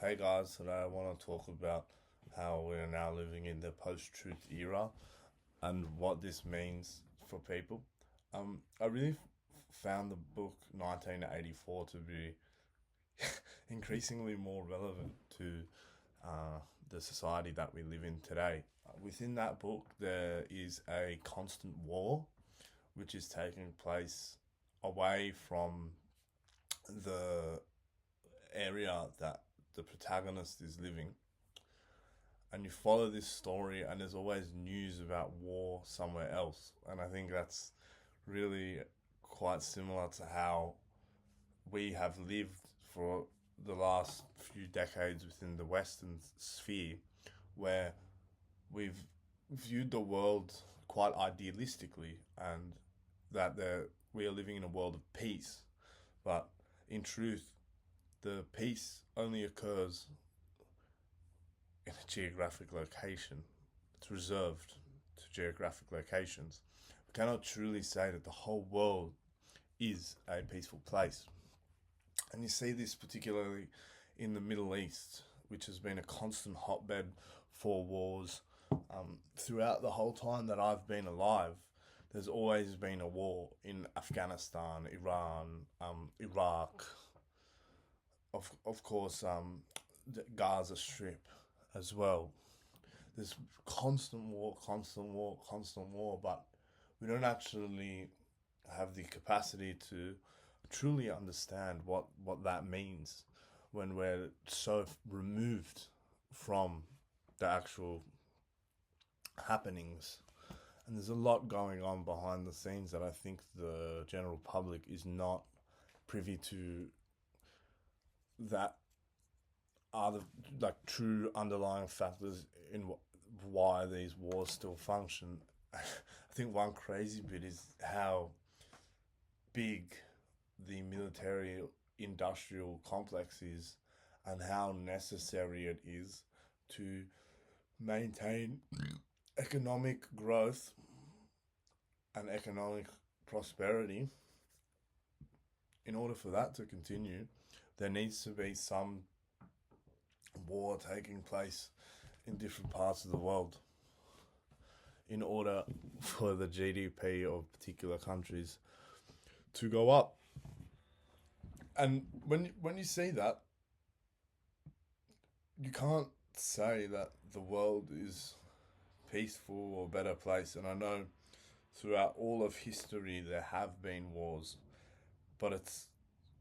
Hey guys, today I want to talk about how we're now living in the post-truth era and what this means for people. I really found the book 1984 to be increasingly more relevant to the society that we live in today. Within that book, there is a constant war which is taking place away from the area that the protagonist is living, and you follow this story and there's always news about war somewhere else, and I think that's really quite similar to how we have lived for the last few decades within the Western sphere, where we've viewed the world quite idealistically, and that we are living in a world of peace, but in truth the peace only occurs in a geographic location. It's reserved to geographic locations. We cannot truly say that the whole world is a peaceful place. And you see this particularly in the Middle East, which has been a constant hotbed for wars. Throughout the whole time that I've been alive, there's always been a war in Afghanistan, Iran, Iraq, of course, the Gaza Strip as well. There's constant war, constant war, constant war, but we don't actually have the capacity to truly understand what that means when we're so removed from the actual happenings. And there's a lot going on behind the scenes that I think the general public is not privy to, that are the true underlying factors in why these wars still function. I think one crazy bit is how big the military industrial complex is, and how necessary it is to maintain economic growth and economic prosperity. In order for that to continue, there needs to be some war taking place in different parts of the world in order for the GDP of particular countries to go up. And when you see that, you can't say that the world is peaceful or better place. And I know throughout all of history there have been wars, but it's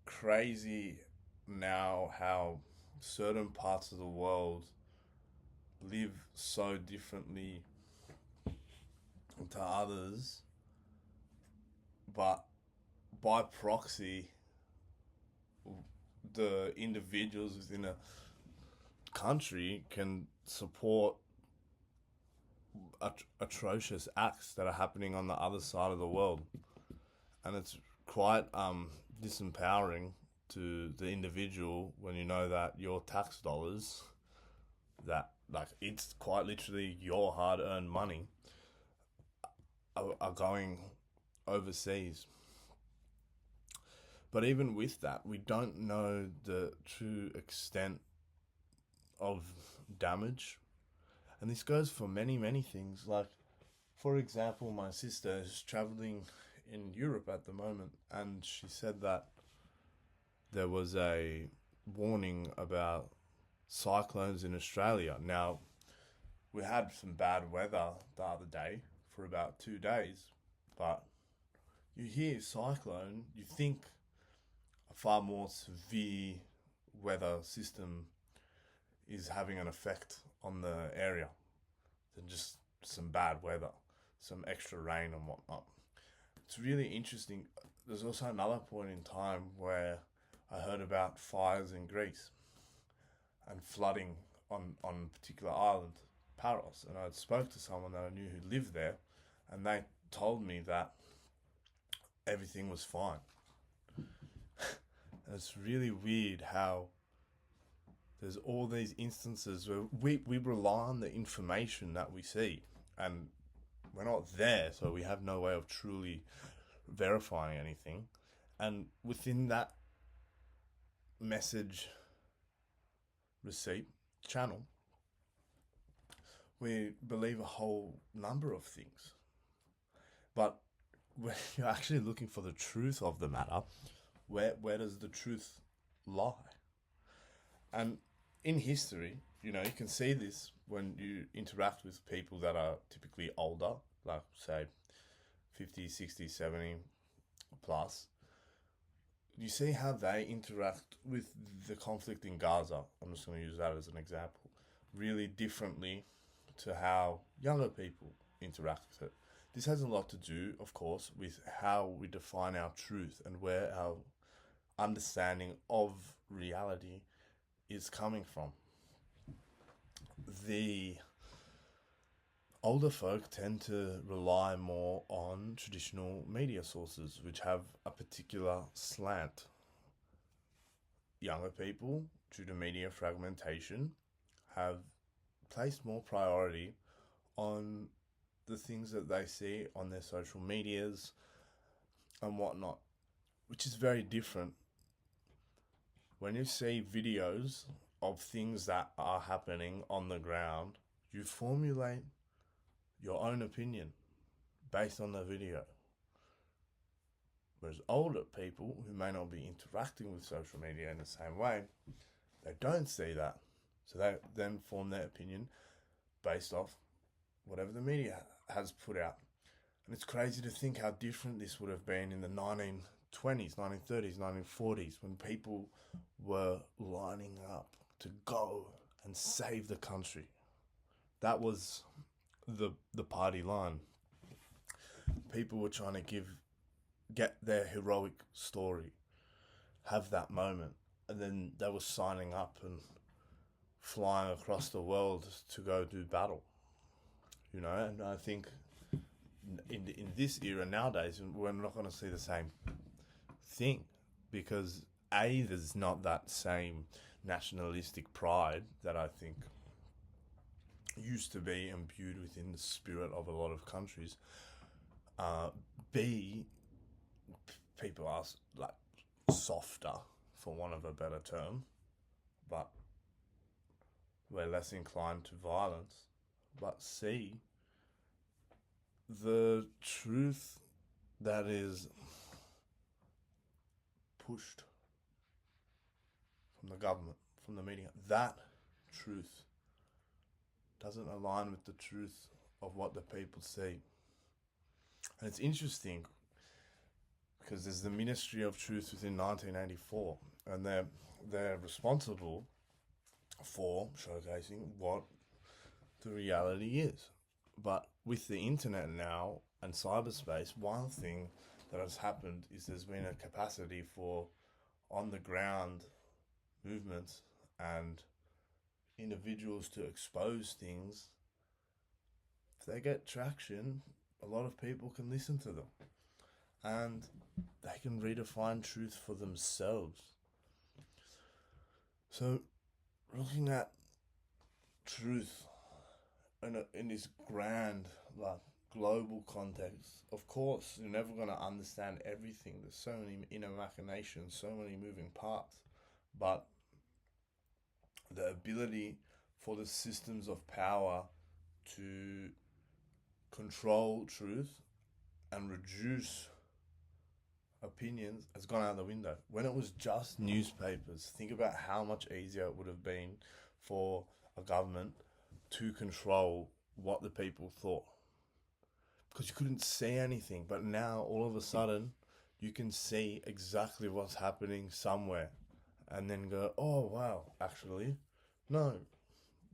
crazy now how certain parts of the world live so differently to others, but by proxy, the individuals within a country can support atrocious acts that are happening on the other side of the world. And it's quite disempowering to the individual when you know that your tax dollars, that it's quite literally your hard-earned money, are going overseas. But even with that, we don't know the true extent of damage. And this goes for many, many things. Like, for example, my sister is traveling in Europe at the moment, and she said that there was a warning about cyclones in Australia. Now, we had some bad weather the other day for about 2 days, but you hear cyclone, you think a far more severe weather system is having an effect on the area than just some bad weather, some extra rain and whatnot. It's really interesting. There's also another point in time where I heard about fires in Greece and flooding on a particular island, Paros, and I spoke to someone that I knew who lived there, and they told me that everything was fine. And it's really weird how there's all these instances where we rely on the information that we see, and we're not there, so we have no way of truly verifying anything. And within that message receipt channel, we believe a whole number of things. But when you're actually looking for the truth of the matter, where does the truth lie? And in history, you can see this when you interact with people that are typically older, like say 50, 60, 70 plus. You see how they interact with the conflict in Gaza. I'm just going to use that as an example. Really differently to how younger people interact with it. This has a lot to do, of course, with how we define our truth and where our understanding of reality is coming from. The older folk tend to rely more on traditional media sources, which have a particular slant. Younger people, due to media fragmentation, have placed more priority on the things that they see on their social medias and whatnot, which is very different. When you see videos of things that are happening on the ground, you formulate your own opinion based on the video. Whereas older people who may not be interacting with social media in the same way, they don't see that. So they then form their opinion based off whatever the media has put out. And it's crazy to think how different this would have been in the 1920s, 1930s, 1940s, when people were lining up to go and save the country. That was the party line. People were trying to get their heroic story, have that moment, and then they were signing up and flying across the world to go do battle. And I think in this era nowadays, we're not going to see the same thing, because there's not that same nationalistic pride that I think used to be imbued within the spirit of a lot of countries. B, people are like softer, for want of a better term, but we're less inclined to violence. But C, the truth that is pushed from the government, from the media, that truth doesn't align with the truth of what the people see. And it's interesting because there's the Ministry of Truth within 1984, and they're responsible for showcasing what the reality is. But with the internet now and cyberspace, one thing that has happened is there's been a capacity for on the ground movements and individuals to expose things. If they get traction, a lot of people can listen to them and they can redefine truth for themselves. So looking at truth in this grand, global context, of course, you're never going to understand everything. There's so many inner machinations, so many moving parts. But the ability for the systems of power to control truth and reduce opinions has gone out the window. When it was just newspapers, think about how much easier it would have been for a government to control what the people thought, because you couldn't see anything. But now all of a sudden you can see exactly what's happening somewhere and then go, oh wow, actually no,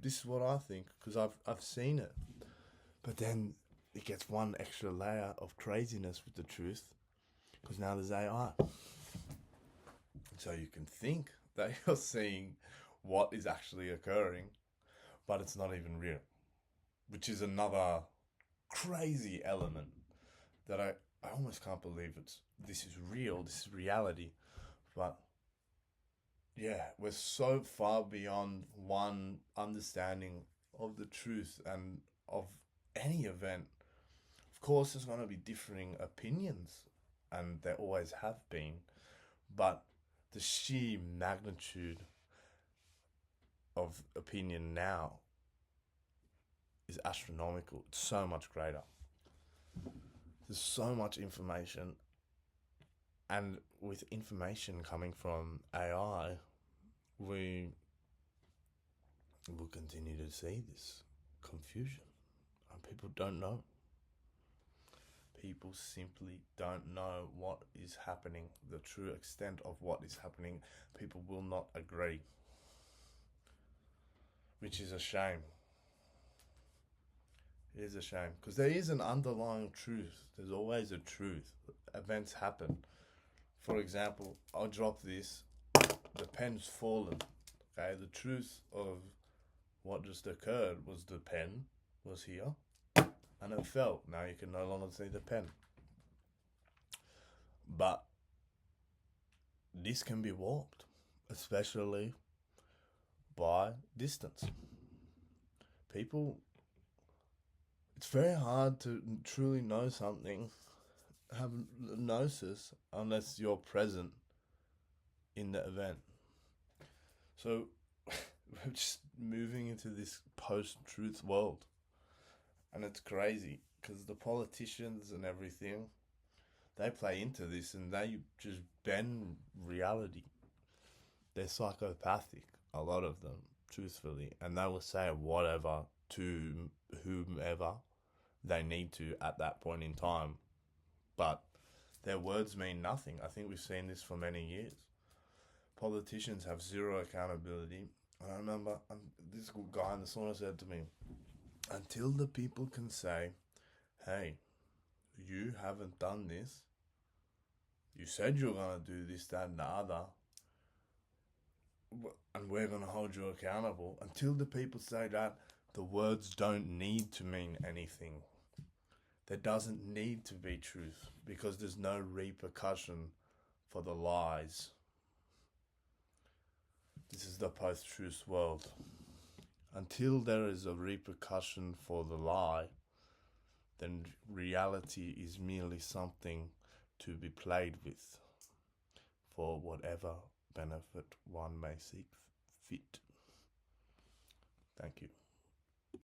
this is what I think because I've seen it. But then it gets one extra layer of craziness with the truth, because now there's AI. So you can think that you're seeing what is actually occurring, but it's not even real, which is another crazy element that I almost can't believe this is real, this is reality. But yeah, we're so far beyond one understanding of the truth and of any event. Of course, there's going to be differing opinions, and there always have been, but the sheer magnitude of opinion now is astronomical. It's so much greater. There's so much information, and with information coming from AI, we will continue to see this confusion, and people don't know. People simply don't know what is happening, the true extent of what is happening. People will not agree, which is a shame. It is a shame, because there is an underlying truth. There's always a truth. Events happen. For example, I'll drop this. The pen's fallen. Okay, the truth of what just occurred was the pen was here and it fell. Now you can no longer see the pen. But this can be warped, especially by distance. People, it's very hard to truly know something, have gnosis, unless you're present in the event. So we're just moving into this post-truth world. And it's crazy, because the politicians and everything, they play into this and they just bend reality. They're psychopathic, a lot of them, truthfully. And they will say whatever to whomever they need to at that point in time. But their words mean nothing. I think we've seen this for many years. Politicians have zero accountability. And I remember this guy in the sauna said to me, until the people can say, hey, you haven't done this, you said you're going to do this, that, and the other, and we're going to hold you accountable. Until the people say that, the words don't need to mean anything. There doesn't need to be truth, because there's no repercussion for the lies. This is the post-truth world. Until there is a repercussion for the lie, then reality is merely something to be played with for whatever benefit one may see fit. Thank you.